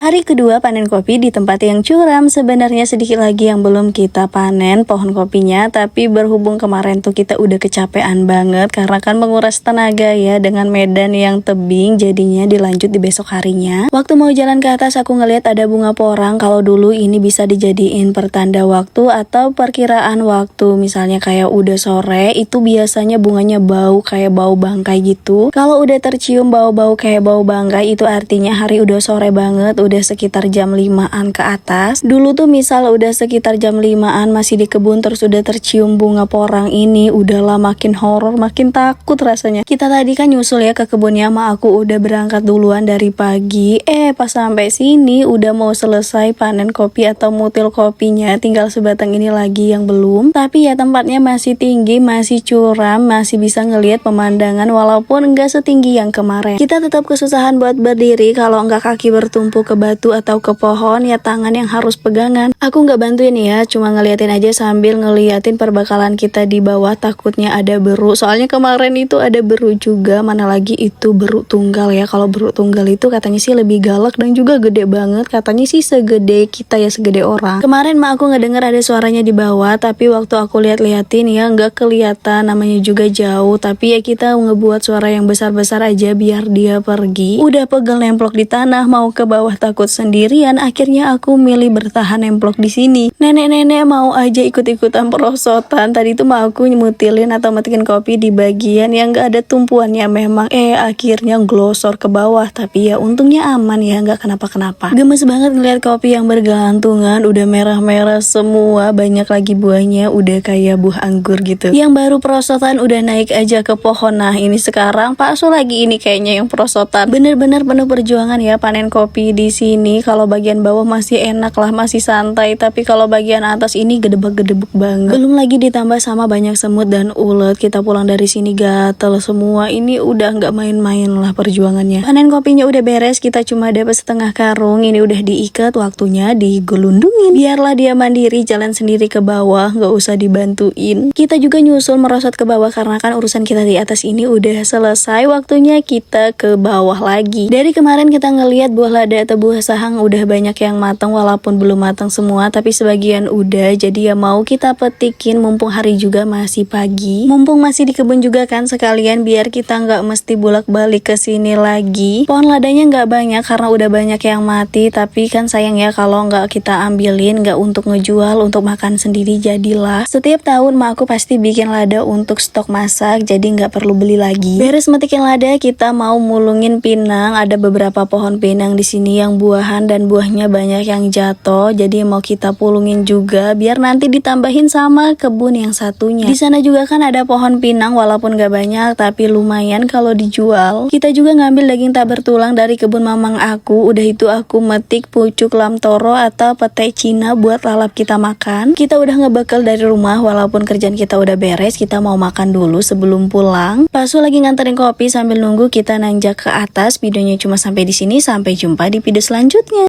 Hari kedua panen kopi di tempat yang curam. Sebenarnya sedikit lagi yang belum kita panen pohon kopinya, tapi berhubung kemarin tuh kita udah kecapean banget karena kan menguras tenaga ya dengan medan yang tebing, jadinya dilanjut di besok harinya. Waktu mau jalan ke atas aku ngeliat ada bunga porang. Kalau dulu ini bisa dijadiin pertanda waktu atau perkiraan waktu, misalnya kayak udah sore itu biasanya bunganya bau kayak bau bangkai gitu. Kalau udah tercium bau-bau kayak bau bangkai itu artinya hari udah sore banget, udah sekitar jam 5-an ke atas. Dulu tuh misal udah sekitar jam 5-an masih di kebun terus udah tercium bunga porang ini, udahlah makin horor, makin takut rasanya. Kita tadi kan nyusul ya ke kebunnya, aku udah berangkat duluan dari pagi. Pas sampai sini udah mau selesai panen kopi atau mutil kopinya, tinggal sebatang ini lagi yang belum. Tapi ya tempatnya masih tinggi, masih curam, masih bisa ngelihat pemandangan walaupun enggak setinggi yang kemarin. Kita tetap kesusahan buat berdiri, kalau enggak kaki bertumpu ke batu atau ke pohon ya tangan yang harus pegangan. Aku nggak bantuin ya, cuma ngeliatin aja sambil ngeliatin perbakalan kita di bawah, takutnya ada beru. Soalnya kemarin itu ada beru juga, mana lagi itu beru tunggal ya. Kalau beru tunggal itu katanya sih lebih galak dan juga gede banget, katanya sih segede kita ya, segede orang. Kemarin aku nggak denger ada suaranya di bawah, tapi waktu aku liatin ya nggak kelihatan, namanya juga jauh. Tapi ya kita ngebuat suara yang besar-besar aja biar dia pergi. Udah pegel nemplok di tanah mau ke bawah takut sendirian, akhirnya aku milih bertahan nemplok di sini. Nenek-nenek mau aja ikut-ikutan perosotan. Tadi tuh mau aku nyemutilin atau metikin kopi di bagian yang gak ada tumpuannya memang. Akhirnya glosor ke bawah, tapi ya untungnya aman ya, gak kenapa-kenapa. Gemes banget ngeliat kopi yang bergelantungan, udah merah-merah semua, banyak lagi buahnya, udah kayak buah anggur gitu. Yang baru perosotan udah naik aja ke pohon. Nah ini sekarang Pak Su lagi ini kayaknya yang perosotan. Bener-bener penuh perjuangan ya panen kopi di sini. Kalau bagian bawah masih enak lah, masih santai, tapi kalau bagian atas ini gedebak-gedebuk banget. Belum lagi ditambah sama banyak semut dan ulet. Kita pulang dari sini gatel semua. Ini udah nggak main-main lah perjuangannya. Panen kopinya udah beres, kita cuma dapat setengah karung. Ini udah diikat, waktunya digelundungin. Biarlah dia mandiri jalan sendiri ke bawah, nggak usah dibantuin. Kita juga nyusul merosot ke bawah karena kan urusan kita di atas ini udah selesai. Waktunya kita ke bawah lagi. Dari kemarin kita ngelihat buah lada atau buah sahang udah banyak yang matang, walaupun belum matang semua tapi sebagian udah. Jadi ya mau kita petikin mumpung hari juga masih pagi, mumpung masih di kebun juga kan, sekalian biar kita nggak mesti bolak-balik ke sini lagi. Pohon ladanya nggak banyak karena udah banyak yang mati, tapi kan sayang ya kalau nggak kita ambilin, nggak untuk ngejual, untuk makan sendiri. Jadilah setiap tahun aku pasti bikin lada untuk stok masak, jadi nggak perlu beli lagi. Beres metikin lada, kita mau mulungin pinang. Ada beberapa pohon pinang di sini yang buahan dan buahnya banyak yang jatuh, jadi mau kita pulungin juga biar nanti ditambahin sama kebun yang satunya. Di sana juga kan ada pohon pinang, walaupun gak banyak tapi lumayan kalau dijual. Kita juga ngambil daging tak bertulang dari kebun mamang aku. Udah itu aku metik pucuk lam toro atau pete Cina buat lalap kita makan. Kita udah ngebekal dari rumah, walaupun kerjaan kita udah beres, kita mau makan dulu sebelum pulang. Pasu lagi nganterin kopi sambil nunggu kita nanjak ke atas. Videonya cuma sampai di sini, sampai jumpa di video selanjutnya.